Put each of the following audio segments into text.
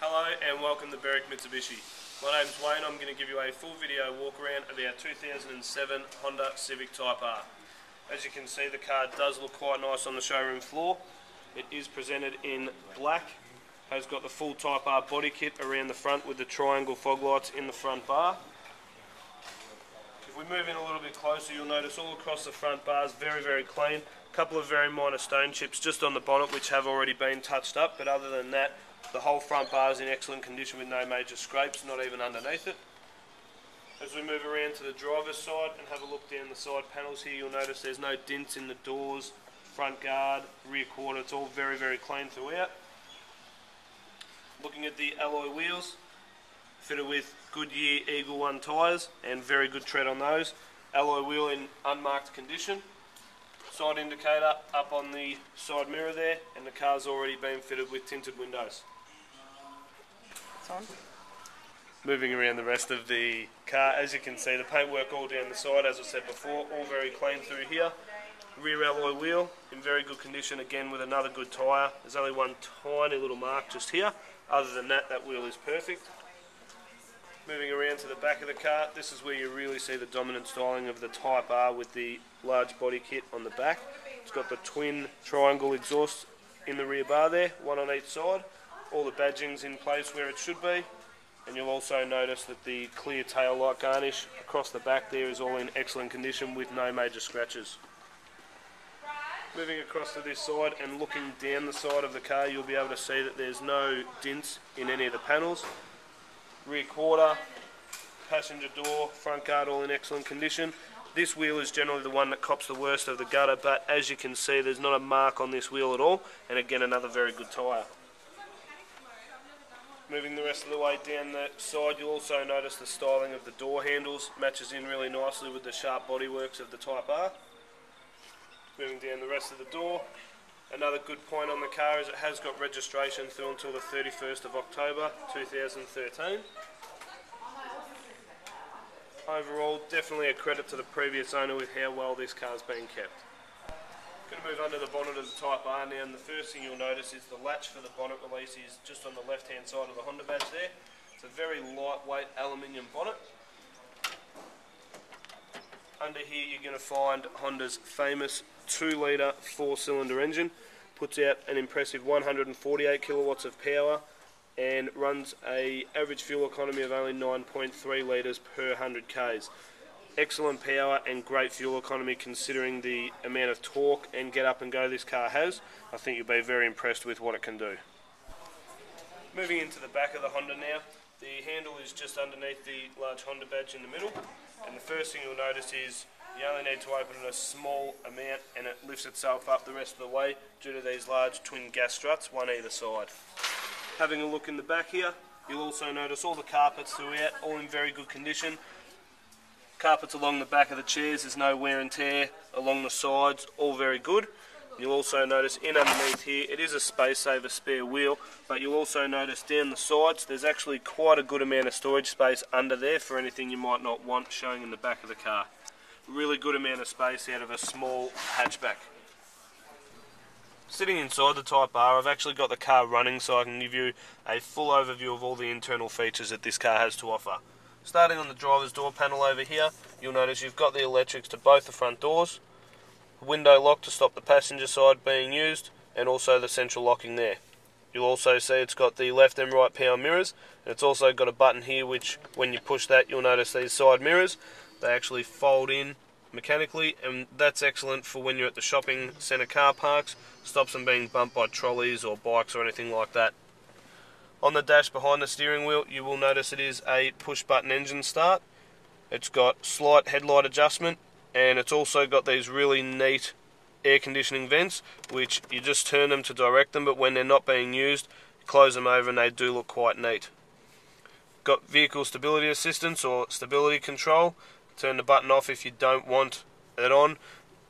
Hello and welcome to Berwick Mitsubishi. My name's Wayne. I'm going to give you a full video walk around of our 2007 Honda Civic Type R. As you can see, the car does look quite nice on the showroom floor. It is presented in black, has got the full Type R body kit around the front with the triangle fog lights in the front bar. If we move in a little bit closer, you'll notice all across the front bars very clean. A couple of very minor stone chips just on the bonnet which have already been touched up, but other than that, the whole front bar is in excellent condition with no major scrapes, not even underneath it. As we move around to the driver's side and have a look down the side panels here, you'll notice there's no dents in the doors, front guard, rear quarter. It's all very clean throughout. Looking at the alloy wheels, fitted with Goodyear Eagle 1 tyres and very good tread on those. Alloy wheel in unmarked condition. Side indicator up on the side mirror there, and the car's already been fitted with tinted windows. It's on. Moving around the rest of the car, as you can see, the paintwork all down the side, as I said before, all very clean through here. Rear alloy wheel in very good condition, again with another good tyre. There's only one tiny little mark just here. Other than that, that wheel is perfect. Moving around to the back of the car, this is where you really see the dominant styling of the Type R with the large body kit on the back. It's got the twin triangle exhaust in the rear bar there, one on each side. All the badging's in place where it should be. And you'll also notice that the clear tail light garnish across the back there is all in excellent condition with no major scratches. Moving across to this side and looking down the side of the car, you'll be able to see that there's no dents in any of the panels. Rear quarter, passenger door, front guard all in excellent condition. This wheel is generally the one that cops the worst of the gutter, but as you can see there's not a mark on this wheel at all, and again another very good tyre. Moving the rest of the way down the side, you'll also notice the styling of the door handles matches in really nicely with the sharp bodyworks of the Type R. Moving down the rest of the door, another good point on the car is it has got registration through until the 31st of October 2013. Overall, definitely a credit to the previous owner with how well this car's been kept. Going to move under the bonnet of the Type R now, and the first thing you'll notice is the latch for the bonnet release is just on the left hand side of the Honda badge there. It's a very lightweight aluminium bonnet. Under here you're going to find Honda's famous 2-litre 4-cylinder engine. Puts out an impressive 148 kilowatts of power and runs an average fuel economy of only 9.3 litres per 100 k's. Excellent power and great fuel economy considering the amount of torque and get up and go this car has. I think you'll be very impressed with what it can do. Moving into the back of the Honda now, the handle is just underneath the large Honda badge in the middle, and the first thing you'll notice is you only need to open it a small amount and it lifts itself up the rest of the way due to these large twin gas struts, one either side. Having a look in the back here, you'll also notice all the carpets throughout, all in very good condition. Carpets along the back of the chairs, there's no wear and tear. Along the sides, all very good. You'll also notice in underneath here, it is a space saver spare wheel, but you'll also notice down the sides, there's actually quite a good amount of storage space under there for anything you might not want showing in the back of the car. Really good amount of space out of a small hatchback. Sitting inside the Type R, I've actually got the car running so I can give you a full overview of all the internal features that this car has to offer. Starting on the driver's door panel over here, you'll notice you've got the electrics to both the front doors, window lock to stop the passenger side being used, and also the central locking there. You'll also see it's got the left and right power mirrors, and it's also got a button here which when you push that you'll notice these side mirrors. They actually fold in mechanically, and that's excellent for when you're at the shopping centre car parks, stops them being bumped by trolleys or bikes or anything like that. On the dash behind the steering wheel you will notice it is a push button engine start. It's got slight headlight adjustment, and it's also got these really neat air conditioning vents which you just turn them to direct them, but when they're not being used you close them over and they do look quite neat. Got vehicle stability assistance or stability control. Turn the button off if you don't want it on.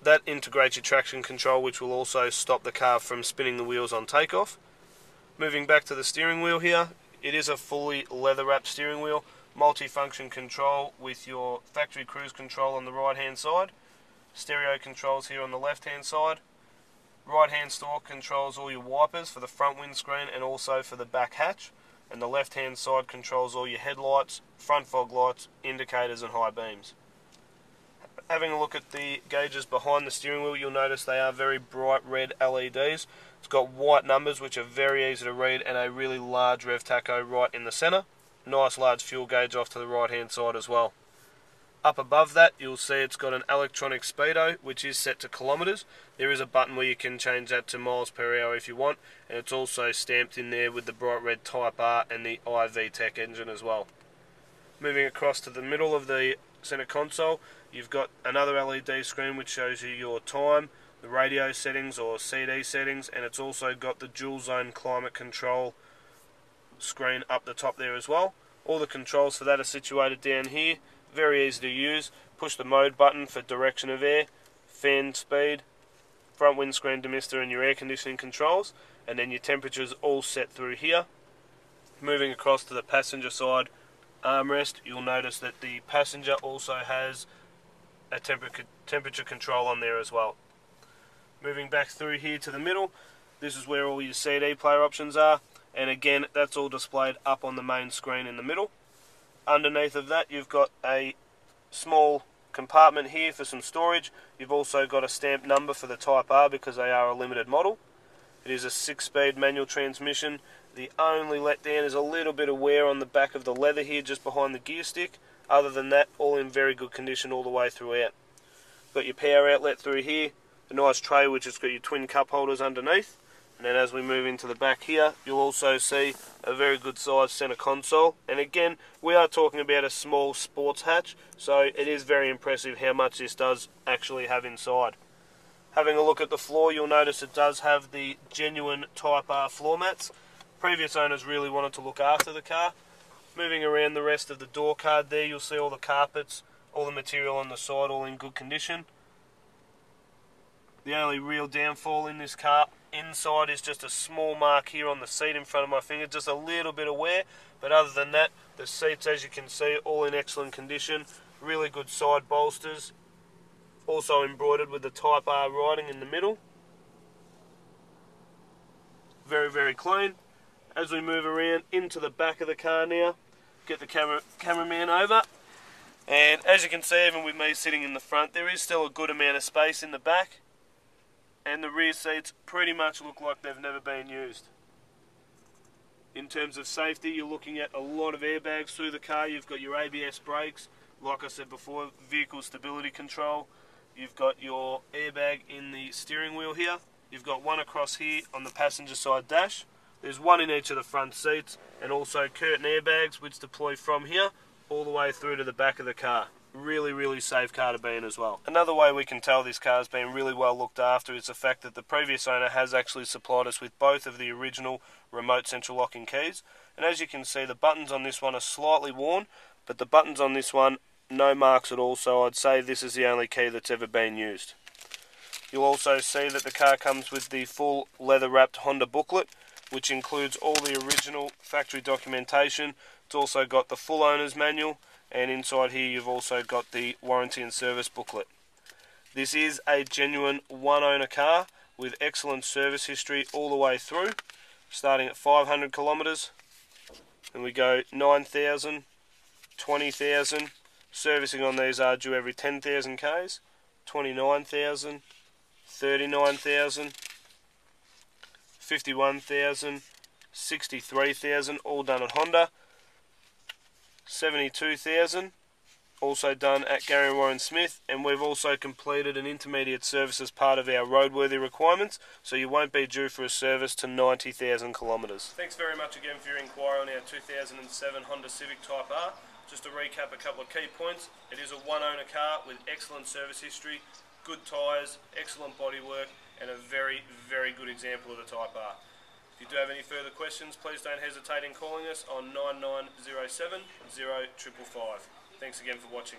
That integrates your traction control which will also stop the car from spinning the wheels on takeoff. Moving back to the steering wheel here, it is a fully leather wrapped steering wheel, multi-function control with your factory cruise control on the right hand side, stereo controls here on the left hand side, Right hand stalk controls all your wipers for the front windscreen and also for the back hatch, and the left hand side controls all your headlights, front fog lights, indicators and high beams. Having a look at the gauges behind the steering wheel, you'll notice they are very bright red LEDs. It's got white numbers which are very easy to read and a really large rev tacho right in the centre. Nice large fuel gauge off to the right hand side as well. Up above that you'll see it's got an electronic speedo which is set to kilometres. There is a button where you can change that to miles per hour if you want, and it's also stamped in there with the bright red Type R and the IV Tech engine as well. Moving across to the middle of the centre console, you've got another LED screen which shows you your time, the radio settings or CD settings, and it's also got the dual zone climate control screen up the top there as well. All the controls for that are situated down here. Very easy to use. Push the mode button for direction of air, fan speed, front windscreen demister and your air conditioning controls, and then your temperatures all set through here. Moving across to the passenger side armrest, you'll notice that the passenger also has a temperature control on there as well. Moving back through here to the middle, this is where all your CD player options are, and again that's all displayed up on the main screen in the middle. Underneath of that you've got a small compartment here for some storage. You've also got a stamped number for the Type R because they are a limited model. It is a 6-speed manual transmission. The only letdown is a little bit of wear on the back of the leather here just behind the gear stick. Other than that, all in very good condition all the way throughout. Got your power outlet through here, a nice tray which has got your twin cup holders underneath, and then as we move into the back here you'll also see a very good sized centre console, and again we are talking about a small sports hatch, so it is very impressive how much this does actually have inside. Having a look at the floor, you'll notice it does have the genuine Type R floor mats. Previous owners really wanted to look after the car. Moving around the rest of the door card there, you'll see all the carpets, all the material on the side, all in good condition. The only real downfall in this car inside is just a small mark here on the seat in front of my finger, just a little bit of wear, but other than that, the seats, as you can see, all in excellent condition. Really good side bolsters, also embroidered with the Type R writing in the middle. Very, very clean. As we move around into the back of the car now, get the cameraman over, and as you can see, even with me sitting in the front, there is still a good amount of space in the back, and the rear seats pretty much look like they've never been used. In terms of safety, you're looking at a lot of airbags through the car. You've got your ABS brakes, like I said before, vehicle stability control. You've got your airbag in the steering wheel here. You've got one across here on the passenger side dash. There's one in each of the front seats, and also curtain airbags which deploy from here all the way through to the back of the car. Really, really safe car to be in as well. Another way we can tell this car has been really well looked after is the fact that the previous owner has actually supplied us with both of the original remote central locking keys, and as you can see, the buttons on this one are slightly worn, but the buttons on this one, no marks at all, so I'd say this is the only key that's ever been used. You'll also see that the car comes with the full leather wrapped Honda booklet, which includes all the original factory documentation. It's also got the full owner's manual, and inside here you've also got the warranty and service booklet. This is a genuine one owner car with excellent service history all the way through, starting at 500 kilometres, and we go 9,000, 20,000. Servicing on these are due every 10,000 k's, 29,000, 39,000, 51,000, 63,000, all done at Honda. 72,000, also done at Gary Warren Smith, and we've also completed an intermediate service as part of our roadworthy requirements, so you won't be due for a service to 90,000 kilometres. Thanks very much again for your inquiry on our 2007 Honda Civic Type R. Just to recap a couple of key points, it is a one owner car with excellent service history, good tyres, excellent bodywork, and a very, very good example of the Type R. If you do have any further questions, please don't hesitate in calling us on 9907 0555. Thanks again for watching.